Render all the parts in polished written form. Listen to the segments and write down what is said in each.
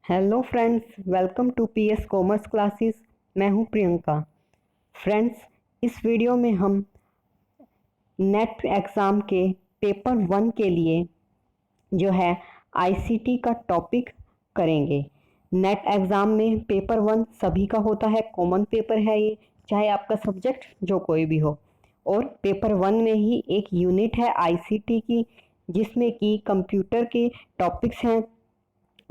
Hello friends, welcome to PS commerce classes. मैं हूं Priyanka. Friends, इस वीडियो में हम नेट एग्ज़ाम के पेपर 1 के लिए जो है आईसीटी का टॉपिक करेंगे। नेट एग्ज़ाम में पेपर 1 सभी का होता है, कॉमन पेपर है ये, चाहे आपका सब्जेक्ट जो कोई भी हो। और पेपर 1 में ही एक यूनिट है आईसीटी की, जिसमें कि कंप्यूटर के टॉपिक्स हैं।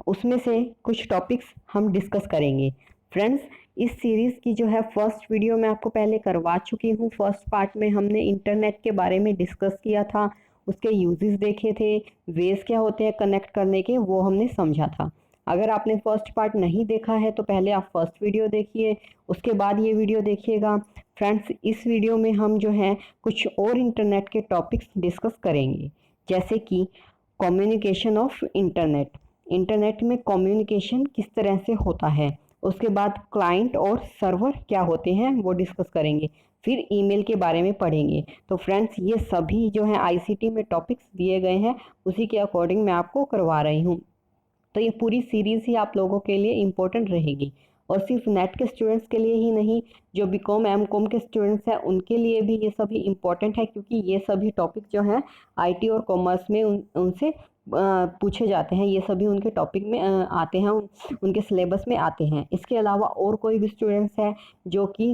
उसमें से कुछ टॉपिक्स हम डिस्कस करेंगे। फ्रेंड्स, इस सीरीज़ की जो है फर्स्ट वीडियो मैं आपको पहले करवा चुकी हूँ। फर्स्ट पार्ट में हमने इंटरनेट के बारे में डिस्कस किया था, उसके यूजेस देखे थे, वेज क्या होते हैं कनेक्ट करने के, वो हमने समझा था। अगर आपने फर्स्ट पार्ट नहीं देखा है तो पहले आप फर्स्ट वीडियो देखिए, उसके बाद ये वीडियो देखिएगा। फ्रेंड्स, इस वीडियो में हम जो है कुछ और इंटरनेट के टॉपिक्स डिस्कस करेंगे, जैसे कि कम्युनिकेशन ऑफ इंटरनेट। इंटरनेट में कम्युनिकेशन किस तरह से होता है, उसके बाद क्लाइंट और सर्वर क्या होते हैं वो डिस्कस करेंगे, फिर ईमेल के बारे में पढ़ेंगे। तो फ्रेंड्स, ये सभी जो है आईसीटी में टॉपिक्स दिए गए हैं, उसी के अकॉर्डिंग मैं आपको करवा रही हूँ। तो ये पूरी सीरीज़ ही आप लोगों के लिए इम्पोर्टेंट रहेगी, और सिर्फ नेट के स्टूडेंट्स के लिए ही नहीं, जो बीकॉम एमकॉम के स्टूडेंट्स हैं उनके लिए भी ये सभी इम्पोर्टेंट है, क्योंकि ये सभी टॉपिक जो हैं आईटी और कॉमर्स में उनसे पूछे जाते हैं। ये सभी उनके टॉपिक में आते हैं, उनके सिलेबस में आते हैं। इसके अलावा और कोई भी स्टूडेंट्स हैं जो कि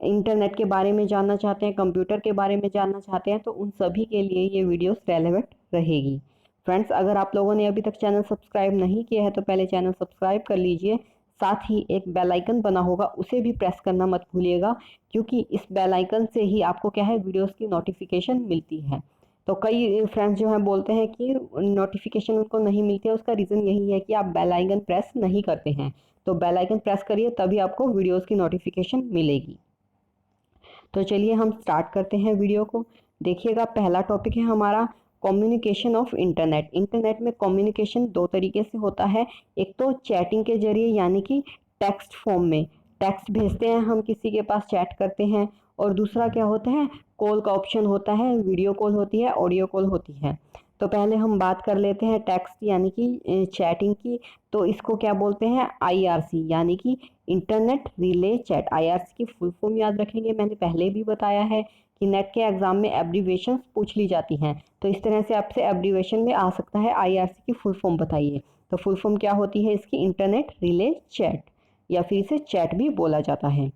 इंटरनेट के बारे में जानना चाहते हैं, कंप्यूटर के बारे में जानना चाहते हैं, तो उन सभी के लिए ये वीडियोस रेलेवेंट रहेगी। फ्रेंड्स, अगर आप लोगों ने अभी तक चैनल सब्सक्राइब नहीं किया है तो पहले चैनल सब्सक्राइब कर लीजिए। साथ ही एक बेल आइकन बना होगा, उसे भी प्रेस करना मत भूलिएगा, क्योंकि इस बेल आइकन से ही आपको क्या है, वीडियोस की नोटिफिकेशन मिलती है। तो कई फ्रेंड्स जो हैं बोलते हैं कि नोटिफिकेशन उनको नहीं मिलती है, उसका रीज़न यही है कि आप बेल आइकन प्रेस नहीं करते हैं। तो बेल आइकन प्रेस करिए, तभी आपको वीडियोस की नोटिफिकेशन मिलेगी। तो चलिए हम स्टार्ट करते हैं वीडियो को। देखिएगा, पहला टॉपिक है हमारा कम्युनिकेशन ऑफ इंटरनेट। इंटरनेट में कम्युनिकेशन दो तरीके से होता है। एक तो चैटिंग के जरिए, यानी कि टेक्स्ट फॉर्म में टेक्स्ट भेजते हैं, हम किसी के पास चैट करते हैं। और दूसरा क्या होता है, कॉल का ऑप्शन होता है, वीडियो कॉल होती है, ऑडियो कॉल होती है। तो पहले हम बात कर लेते हैं टेक्स्ट यानी कि चैटिंग की। तो इसको क्या बोलते हैं, आईआरसी, यानी कि इंटरनेट रिले चैट। आईआरसी की फुल फॉर्म याद रखेंगे, मैंने पहले भी बताया है कि नेट के एग्जाम में एब्रीवेशंस पूछ ली जाती हैं। तो इस तरह से आपसे एब्रीवेशन में आ सकता है, आईआरसी की फुल फॉर्म बताइए। तो फुल फॉर्म क्या होती है इसकी, इंटरनेट रिले चैट, या फिर इसे चैट भी बोला जाता है।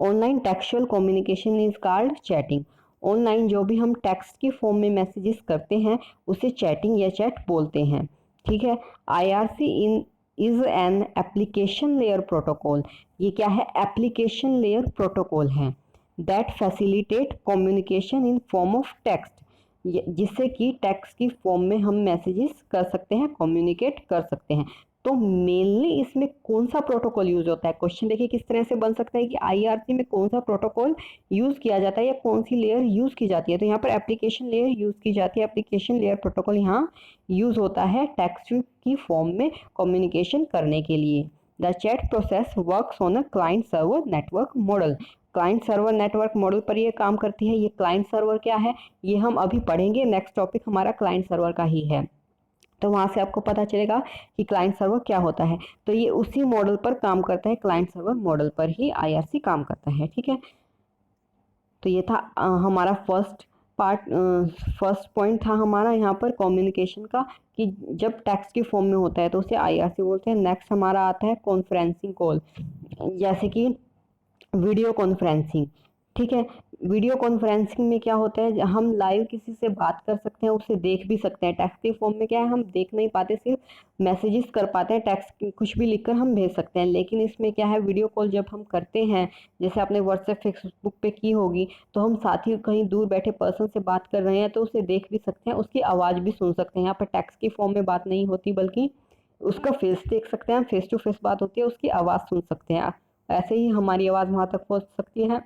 Online textual communication is called chatting. Online जो भी हम टेक्स्ट की फॉर्म में मैसेजेस करते हैं उसे चैटिंग या चैट बोलते हैं। ठीक है। IRC in is an application layer protocol. ये क्या है, एप्लीकेशन लेयर प्रोटोकॉल है that facilitate communication in form of text, जिससे कि टेक्स्ट की फॉर्म में हम मैसेजेस कर सकते हैं, कम्युनिकेट कर सकते हैं। तो मेनली इसमें कौन सा प्रोटोकॉल यूज होता है, क्वेश्चन देखिए किस तरह से बन सकता है कि आईआरसी में कौन सा प्रोटोकॉल यूज किया जाता है या कौन सी लेयर यूज की जाती है। तो यहाँ पर एप्लीकेशन लेयर यूज की जाती है। एप्लीकेशन लेयर प्रोटोकॉल यहाँ यूज होता है टेक्स्ट की फॉर्म में कम्युनिकेशन करने के लिए। The chat process works on a client server network model. Client server network model पर ये काम करती है। ये क्लाइंट सर्वर क्या है, ये हम अभी पढ़ेंगे। नेक्स्ट टॉपिक हमारा क्लाइंट सर्वर का ही है, तो वहाँ से आपको पता चलेगा कि क्लाइंट सर्वर क्या होता है। तो ये उसी मॉडल पर काम करता है, क्लाइंट सर्वर मॉडल पर ही आईआरसी काम करता है। ठीक है। तो ये था हमारा फर्स्ट पॉइंट था हमारा यहाँ पर कम्युनिकेशन का, कि जब टेक्स्ट की फॉर्म में होता है तो उसे आईआरसी बोलते हैं। नेक्स्ट हमारा आता है कॉन्फ्रेंसिंग कॉल, जैसे कि वीडियो कॉन्फ्रेंसिंग। ठीक है। वीडियो कॉन्फ्रेंसिंग में क्या होता है, हम लाइव किसी से बात कर सकते हैं, उसे देख भी सकते हैं। टेक्स्ट के फॉर्म में क्या है, हम देख नहीं पाते, सिर्फ मैसेजेस कर पाते हैं, टेक्स्ट कुछ भी लिखकर हम भेज सकते हैं। लेकिन इसमें क्या है, वीडियो कॉल जब हम करते हैं, जैसे आपने व्हाट्सएप फेसबुक पे की होगी, तो हम साथ ही कहीं दूर बैठे पर्सन से बात कर रहे हैं तो उसे देख भी सकते हैं, उसकी आवाज़ भी सुन सकते हैं। यहाँ पर टेक्स्ट की फॉर्म में बात नहीं होती, बल्कि उसका फेस देख सकते हैं, फेस टू फेस बात होती है, उसकी आवाज़ सुन सकते हैं। ऐसे ही हमारी आवाज़ वहाँ तक पहुँच सकती है।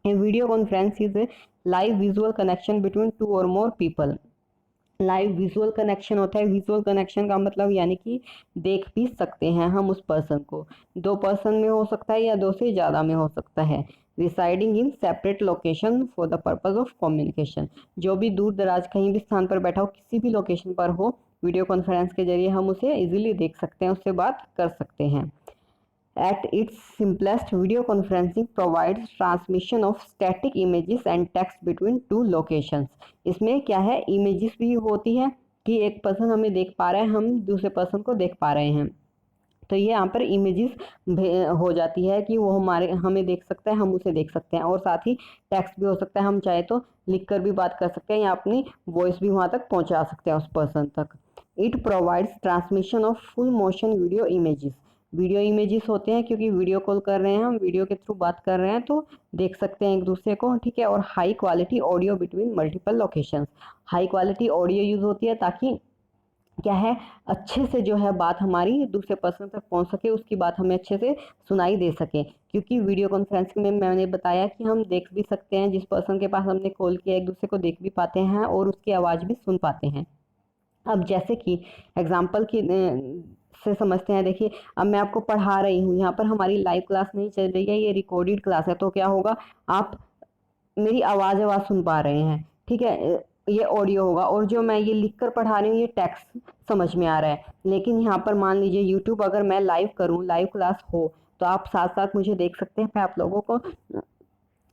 A video conference is a live visual connection between two or more people. Live visual connection होता है। विजुअल कनेक्शन का मतलब यानी कि देख भी सकते हैं हम उस पर्सन को। दो पर्सन में हो सकता है या दो से ज़्यादा में हो सकता है। Residing in separate location for the purpose of communication. जो भी दूर दराज कहीं भी स्थान पर बैठा हो, किसी भी लोकेशन पर हो, वीडियो कॉन्फ्रेंस के जरिए हम उसे इजीली देख सकते हैं, उससे बात कर सकते हैं। At its simplest, video conferencing provides transmission of static images and text between two locations. इसमें क्या है, इमेजेस भी होती है कि एक पर्सन हमें देख पा रहा है, हम दूसरे पर्सन को देख पा रहे हैं, तो ये यहाँ पर इमेजेस हो जाती है कि वो हमें देख सकता है, हम उसे देख सकते हैं, और साथ ही टेक्स्ट भी हो सकता है, हम चाहे तो लिख कर भी बात कर सकते हैं या अपनी वॉइस भी वहाँ तक पहुँचा सकते हैं उस पर्सन तक। It provides transmission of full motion video images. Video images होते हैं क्योंकि वीडियो कॉल कर रहे हैं, हम वीडियो के थ्रू बात कर रहे हैं तो देख सकते हैं एक दूसरे को, ठीक है। और high quality audio between multiple locations. High quality audio use होती है ताकि क्या है, अच्छे से जो है बात हमारी दूसरे पर्सन तक पहुंच सके, उसकी बात हमें अच्छे से सुनाई दे सके। क्योंकि वीडियो कॉन्फ्रेंसिंग में मैंने बताया कि हम देख भी सकते हैं, जिस पर्सन के पास हमने कॉल किया एक दूसरे को देख भी पाते हैं और उसकी आवाज़ भी सुन पाते हैं। अब जैसे कि एग्जाम्पल की से समझते हैं। देखिए, अब मैं आपको पढ़ा रही हूँ, यहाँ पर हमारी लाइव क्लास नहीं चल रही है, ये रिकॉर्डेड क्लास है, तो क्या होगा, आप मेरी आवाज़ सुन पा रहे हैं, ठीक है, ये ऑडियो होगा, और जो मैं ये लिख कर पढ़ा रही हूँ ये टेक्स्ट समझ में आ रहा है। लेकिन यहाँ पर मान लीजिए यूट्यूब अगर मैं लाइव करूँ, लाइव क्लास हो, तो आप साथ साथ मुझे देख सकते हैं, मैं आप लोगों को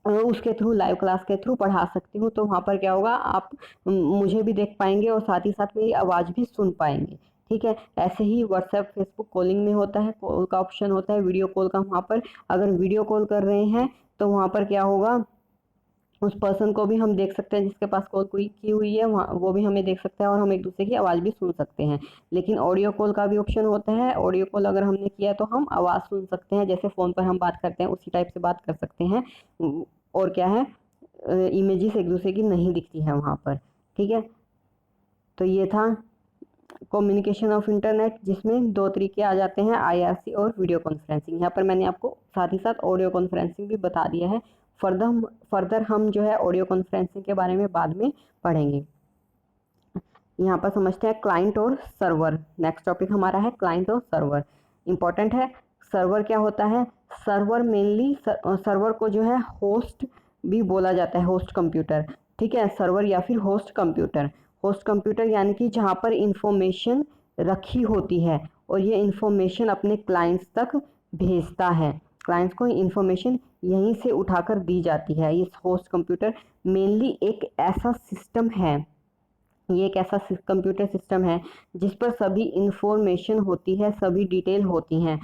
उसके थ्रू, लाइव क्लास के थ्रू पढ़ा सकती हूँ। तो वहाँ पर क्या होगा, आप मुझे भी देख पाएंगे और साथ ही साथ मेरी आवाज़ भी सुन पाएंगे, ठीक है। ऐसे ही व्हाट्सएप फेसबुक कॉलिंग में होता है, कॉल का ऑप्शन होता है, वीडियो कॉल का। वहाँ पर अगर वीडियो कॉल कर रहे हैं तो वहाँ पर क्या होगा, उस पर्सन को भी हम देख सकते हैं जिसके पास कॉल कोई की हुई है, वहाँ वो भी हमें देख सकता है और हम एक दूसरे की आवाज़ भी सुन सकते हैं। लेकिन ऑडियो कॉल का भी ऑप्शन होता है, ऑडियो कॉल अगर हमने किया तो हम आवाज़ सुन सकते हैं, जैसे फ़ोन पर हम बात करते हैं उसी टाइप से बात कर सकते हैं। और क्या है, इमेजेस एक दूसरे की नहीं दिखती है वहाँ पर, ठीक है। तो ये था कम्युनिकेशन ऑफ इंटरनेट, जिसमें दो तरीके आ जाते हैं, IRC और वीडियो कॉन्फ्रेंसिंग। यहाँ पर मैंने आपको साथ ही साथ ऑडियो कॉन्फ्रेंसिंग भी बता दिया है। फर्दर हम जो है ऑडियो कॉन्फ्रेंसिंग के बारे में बाद में पढ़ेंगे। यहाँ पर समझते हैं क्लाइंट और सर्वर। नेक्स्ट टॉपिक हमारा है क्लाइंट और सर्वर। इंपॉर्टेंट है। सर्वर क्या होता है, सर्वर मेनली सर्वर को जो है होस्ट भी बोला जाता है, होस्ट कंप्यूटर, ठीक है। सर्वर या फिर होस्ट कंप्यूटर। होस्ट कंप्यूटर यानी कि जहाँ पर इंफॉर्मेशन रखी होती है और ये इंफॉर्मेशन अपने क्लाइंट्स तक भेजता है, क्लाइंट्स को इंफॉर्मेशन यहीं से उठाकर दी जाती है। ये होस्ट कंप्यूटर मेनली एक ऐसा सिस्टम है, ये एक ऐसा कंप्यूटर सिस्टम है जिस पर सभी इंफॉर्मेशन होती है, सभी डिटेल होती हैं,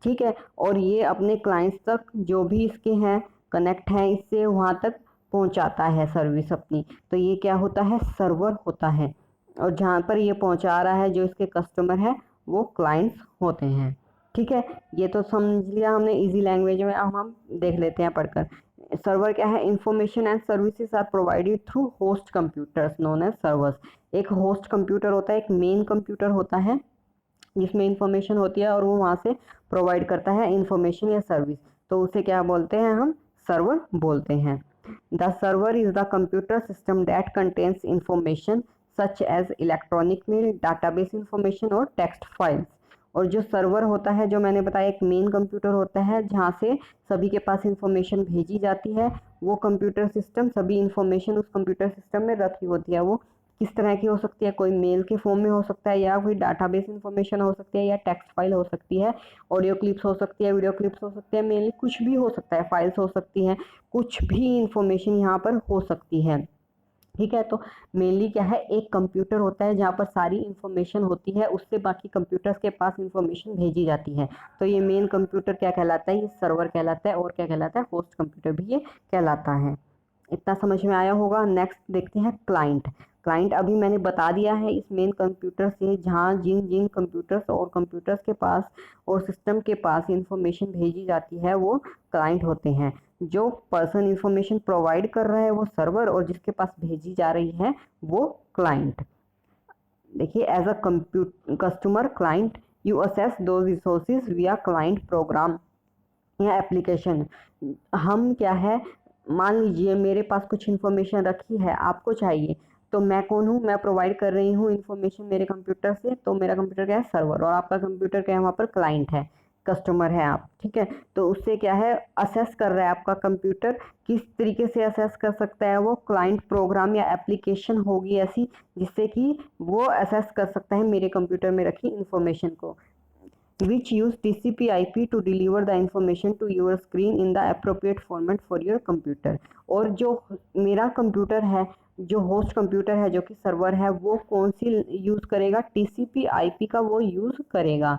ठीक है। और ये अपने क्लाइंट्स तक जो भी इसके हैं कनेक्ट हैं इससे, वहाँ तक पहुँचाता है सर्विस अपनी। तो ये क्या होता है, सर्वर होता है। और जहाँ पर ये पहुँचा रहा है, जो इसके कस्टमर है, वो क्लाइंट्स होते हैं, ठीक है। ये तो समझ लिया हमने इजी लैंग्वेज में। अब हम देख लेते हैं पढ़कर। सर्वर क्या है, information and services are provided through host computers known as servers. एक होस्ट कंप्यूटर होता है, एक मेन कंप्यूटर होता है जिसमें इंफॉर्मेशन होती है और वो वहाँ से प्रोवाइड करता है इंफॉर्मेशन या सर्विस, तो उसे क्या बोलते हैं, हम सर्वर बोलते हैं। The server is the computer system that contains information such as electronic mail, database information और टेक्स्ट फाइल्स। और जो सर्वर होता है, जो मैंने बताया, एक मेन कंप्यूटर होता है जहाँ से सभी के पास इंफॉर्मेशन भेजी जाती है। वो कंप्यूटर सिस्टम, सभी इंफॉर्मेशन उस कंप्यूटर सिस्टम में रखी होती है। वो किस तरह की हो सकती है, कोई मेल के फॉर्म में हो सकता है, या कोई डाटाबेस इंफॉर्मेशन हो सकती है, या टेक्स्ट फाइल हो सकती है, ऑडियो क्लिप्स हो सकती है, वीडियो क्लिप्स हो सकती है, मेनली कुछ भी हो सकता है, फाइल्स हो सकती हैं, कुछ भी इंफॉर्मेशन यहाँ पर हो सकती है, ठीक है। तो मेनली क्या है, एक कंप्यूटर होता है जहाँ पर सारी इंफॉर्मेशन होती है, उससे बाकी कंप्यूटर्स के पास इंफॉर्मेशन भेजी जाती है। तो ये मेन कंप्यूटर क्या कहलाता है, ये सर्वर कहलाता है। और क्या कहलाता है, होस्ट कंप्यूटर भी ये कहलाता है। इतना समझ में आया होगा। नेक्स्ट देखते हैं क्लाइंट। क्लाइंट अभी मैंने बता दिया है, इस मेन कंप्यूटर से जहाँ जिन जिन कंप्यूटर्स और कंप्यूटर्स के पास और सिस्टम के पास इंफॉर्मेशन भेजी जाती है वो क्लाइंट होते हैं। जो पर्सन इंफॉर्मेशन प्रोवाइड कर रहा है वो सर्वर, और जिसके पास भेजी जा रही है वो क्लाइंट। देखिए, as a customer client you access those resources via client program या एप्लीकेशन। हम क्या है, मान लीजिए मेरे पास कुछ इन्फॉर्मेशन रखी है, आपको चाहिए, तो मैं कौन हूँ, मैं प्रोवाइड कर रही हूँ इन्फॉर्मेशन मेरे कंप्यूटर से, तो मेरा कंप्यूटर क्या है, सर्वर, और आपका कंप्यूटर क्या है, वहाँ पर क्लाइंट है, कस्टमर है आप, ठीक है। तो उससे क्या है, असेस कर रहा है आपका कंप्यूटर, किस तरीके से असेस कर सकता है वो, क्लाइंट प्रोग्राम या एप्लीकेशन होगी ऐसी जिससे कि वो असेस कर सकता है मेरे कंप्यूटर में रखी इंफॉर्मेशन को। which use TCP IP to deliver the information to your screen in the appropriate format for your computer। और जो मेरा कंप्यूटर है, जो होस्ट कंप्यूटर है, जो कि सर्वर है, वो कौन सी यूज़ करेगा, TCP IP का वो यूज़ करेगा,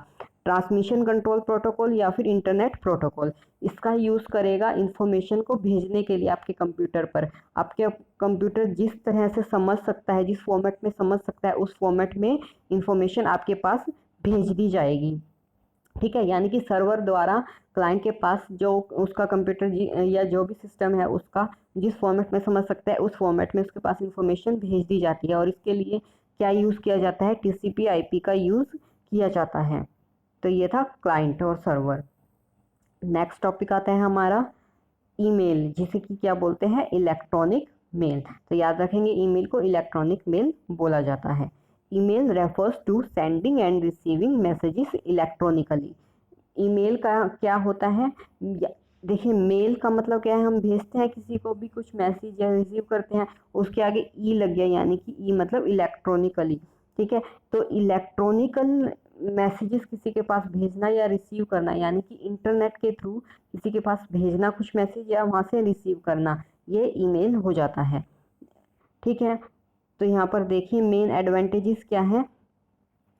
ट्रांसमिशन कंट्रोल प्रोटोकॉल या फिर इंटरनेट प्रोटोकॉल, इसका यूज़ करेगा इंफॉर्मेशन को भेजने के लिए आपके कंप्यूटर पर। आपके कंप्यूटर जिस तरह से समझ सकता है, जिस फॉर्मेट में समझ सकता है, उस फॉर्मेट में इंफॉर्मेशन आपके पास भेज दी जाएगी, ठीक है। यानी कि सर्वर द्वारा क्लाइंट के पास जो उसका कंप्यूटर या जो भी सिस्टम है उसका जिस फॉर्मेट में समझ सकता है उस फॉर्मेट में उसके पास इंफॉर्मेशन भेज दी जाती है। और इसके लिए क्या यूज़ किया जाता है, TCP IP का यूज़ किया जाता है। तो ये था क्लाइंट और सर्वर। नेक्स्ट टॉपिक आता है हमारा ईमेल, जिसे कि क्या बोलते हैं, इलेक्ट्रॉनिक मेल। तो याद रखेंगे ईमेल को इलेक्ट्रॉनिक मेल बोला जाता है। Email refers to sending and receiving messages electronically. Email का क्या होता है, देखिए मेल का मतलब क्या है, हम भेजते हैं किसी को भी कुछ मैसेज या रिसीव करते हैं, उसके आगे ई लग गया, यानी कि ई मतलब इलेक्ट्रॉनिकली, ठीक है। तो इलेक्ट्रॉनिकल मैसेजेस किसी के पास भेजना या रिसीव करना, यानी कि इंटरनेट के थ्रू किसी के पास भेजना कुछ मैसेज या वहाँ से रिसीव करना, ये ईमेल हो जाता है, ठीक है। तो यहाँ पर देखिए मेन एडवांटेजेस क्या है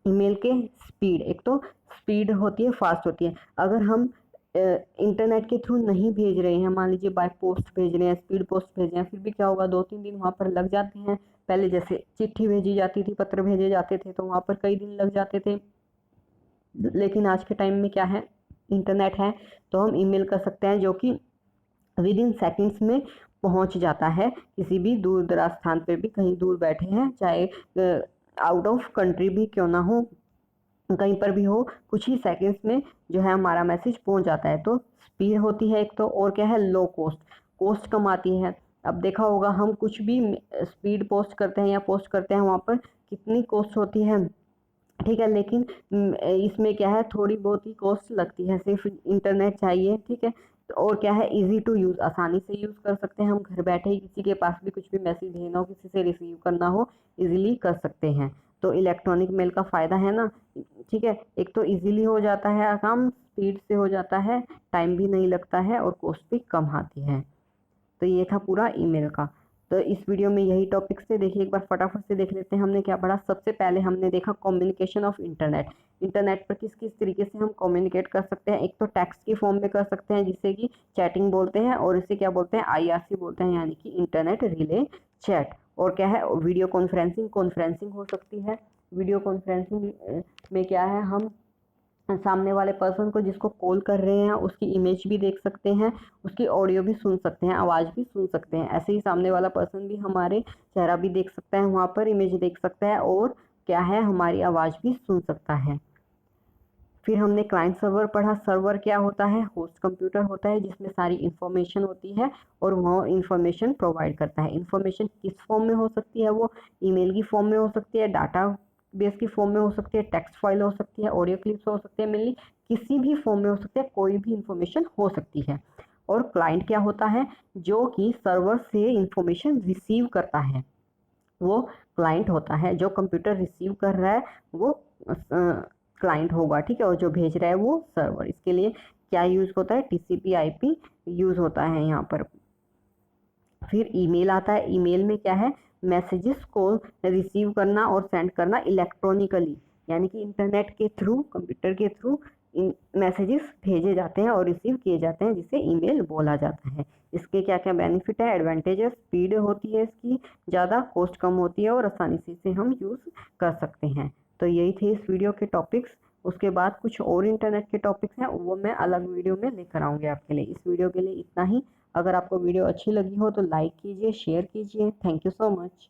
ईमेल के, स्पीड, एक तो स्पीड होती है, फास्ट होती है। अगर हम इंटरनेट के थ्रू नहीं भेज रहे हैं, मान लीजिए बाय पोस्ट भेज रहे हैं, स्पीड पोस्ट भेज रहे हैं, फिर भी क्या होगा, 2-3 दिन वहाँ पर लग जाते हैं। पहले जैसे चिट्ठी भेजी जाती थी, पत्र भेजे जाते थे, तो वहाँ पर कई दिन लग जाते थे। लेकिन आज के टाइम में क्या है, इंटरनेट है, तो हम ईमेल कर सकते हैं, जो कि विद इन सेकेंड्स में पहुंच जाता है। किसी भी दूर दराज स्थान पर भी, कहीं दूर बैठे हैं, चाहे आउट ऑफ कंट्री भी क्यों ना हो, कहीं पर भी हो, कुछ ही सेकंड्स में जो है हमारा मैसेज पहुंच जाता है। तो स्पीड होती है एक तो, और क्या है, लो कॉस्ट, कॉस्ट कम आती है। अब देखा होगा हम कुछ भी स्पीड पोस्ट करते हैं या पोस्ट करते हैं, वहाँ पर कितनी कॉस्ट होती है, ठीक है। लेकिन इसमें क्या है, थोड़ी बहुत ही कॉस्ट लगती है, सिर्फ इंटरनेट चाहिए, ठीक है। तो और क्या है, इजी टू यूज़, आसानी से यूज़ कर सकते हैं हम, घर बैठे ही किसी के पास भी कुछ भी मैसेज भेजना हो, किसी से रिसीव करना हो, इजीली कर सकते हैं। तो इलेक्ट्रॉनिक मेल का फ़ायदा है ना, ठीक है, एक तो इजीली हो जाता है काम, स्पीड से हो जाता है, टाइम भी नहीं लगता है, और कॉस्ट भी कम आती है। तो ये था पूरा ईमेल का। तो इस वीडियो में यही टॉपिक से देखिए, एक बार फटाफट से देख लेते हैं हमने क्या पढ़ा। सबसे पहले हमने देखा कम्युनिकेशन ऑफ इंटरनेट, इंटरनेट पर किस किस तरीके से हम कम्युनिकेट कर सकते हैं। एक तो टेक्स्ट की फॉर्म में कर सकते हैं, जिसे कि चैटिंग बोलते हैं, और इसे क्या बोलते हैं, IRC बोलते हैं, यानी कि इंटरनेट रिले चैट। और क्या है, वीडियो कॉन्फ्रेंसिंग, कॉन्फ्रेंसिंग हो सकती है। वीडियो कॉन्फ्रेंसिंग में क्या है, हम सामने वाले पर्सन को जिसको कॉल कर रहे हैं उसकी इमेज भी देख सकते हैं, उसकी ऑडियो भी सुन सकते हैं, आवाज़ भी सुन सकते हैं। ऐसे ही सामने वाला पर्सन भी हमारे चेहरा भी देख सकता है, वहाँ पर इमेज देख सकता है, और क्या है, हमारी आवाज़ भी सुन सकता है। फिर हमने क्लाइंट सर्वर पढ़ा। सर्वर क्या होता है, होस्ट कंप्यूटर होता है जिसमें सारी इन्फॉर्मेशन होती है, और वह इन्फॉर्मेशन प्रोवाइड करता है। इन्फॉर्मेशन किस फॉर्म में हो सकती है, वो ईमेल की फॉर्म में हो सकती है, डाटा बेस की फॉर्म में हो सकती है, टेक्स्ट फाइल हो सकती है, ऑडियो क्लिप्स हो सकते हैं, मेनली किसी भी फॉर्म में हो सकती है, कोई भी इन्फॉर्मेशन हो सकती है। और क्लाइंट क्या होता है, जो कि सर्वर से इन्फॉर्मेशन रिसीव करता है, वो क्लाइंट होता है। जो कंप्यूटर रिसीव कर रहा है वो क्लाइंट होगा, ठीक है, और जो भेज रहा है वो सर्वर। इसके लिए क्या यूज़ होता है, TCP IP यूज़ होता है यहाँ पर। फिर ईमेल आता है। ईमेल में क्या है, मैसेजेस को रिसीव करना और सेंड करना इलेक्ट्रॉनिकली, यानी कि इंटरनेट के थ्रू, कंप्यूटर के थ्रू मैसेजेस भेजे जाते हैं और रिसीव किए जाते हैं, जिसे ईमेल बोला जाता है। इसके क्या क्या बेनिफिट है, एडवांटेजेस, स्पीड होती है इसकी ज़्यादा, कॉस्ट कम होती है, और आसानी से इसे हम यूज़ कर सकते हैं। तो यही थे इस वीडियो के टॉपिक्स। उसके बाद कुछ और इंटरनेट के टॉपिक्स हैं, वो मैं अलग वीडियो में लेकर आऊँगी आपके लिए। इस वीडियो के लिए इतना ही। अगर आपको वीडियो अच्छी लगी हो तो लाइक कीजिए, शेयर कीजिए। Thank you so much.